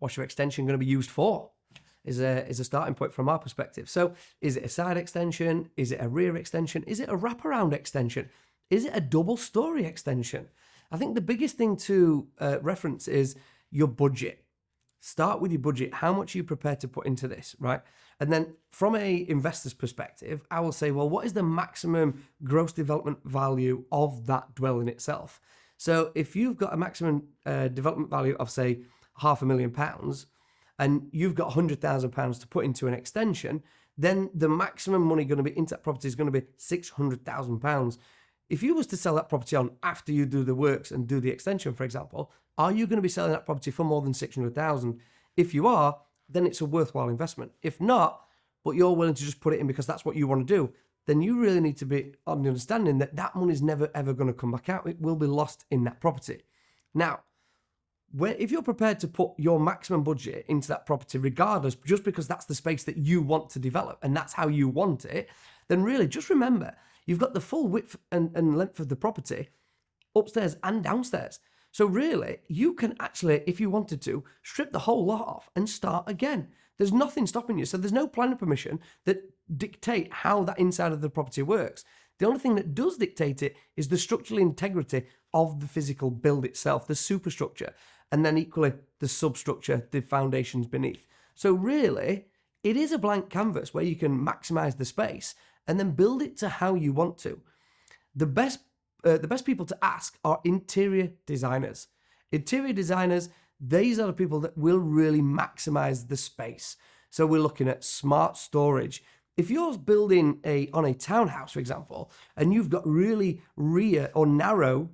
What's your extension going to be used for? Is a starting point from our perspective. So is it a side extension? Is it a rear extension? Is it a wraparound extension? Is it a double story extension? I think the biggest thing to reference is your budget. Start with your budget. How much are you prepared to put into this, right? And then from a investor's perspective, I will say, well, what is the maximum gross development value of that dwelling itself? So if you've got a maximum development value of, say, £500,000, and you've got £100,000 to put into an extension, then the maximum money going to be into that property is going to be £600,000. If you was to sell that property on after you do the works and do the extension, for example, are you going to be selling that property for more than £600,000? If you are, then it's a worthwhile investment. If not, but you're willing to just put it in because that's what you want to do, then you really need to be on the understanding that that money is never ever going to come back out. It will be lost in that property. Now, if you're prepared to put your maximum budget into that property, regardless, just because that's the space that you want to develop and that's how you want it, then really just remember, you've got the full width and length of the property upstairs and downstairs. So really, you can actually, if you wanted to, strip the whole lot off and start again. There's nothing stopping you. So there's no planning permission that dictate how that inside of the property works. The only thing that does dictate it is the structural integrity of the physical build itself, the superstructure, and then equally the substructure, the foundations beneath. So really, it is a blank canvas where you can maximize the space and then build it to how you want to. The best people to ask are interior designers. Interior designers, these are the people that will really maximize the space. So we're looking at smart storage. If you're building on a townhouse, for example, and you've got really rear or narrow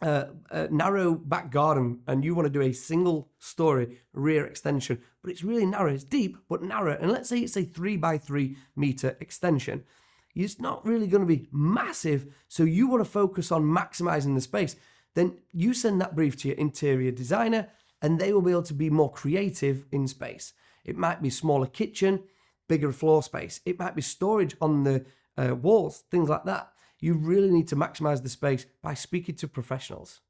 back garden and you want to do a single story rear extension, but it's really narrow, it's deep but narrow, and let's say it's a 3x3 meter extension, it's not really going to be massive, so you want to focus on maximizing the space, then you send that brief to your interior designer and they will be able to be more creative in space. It might be smaller kitchen, bigger floor space, it might be storage on the walls, things like that. You really need to maximize the space by speaking to professionals.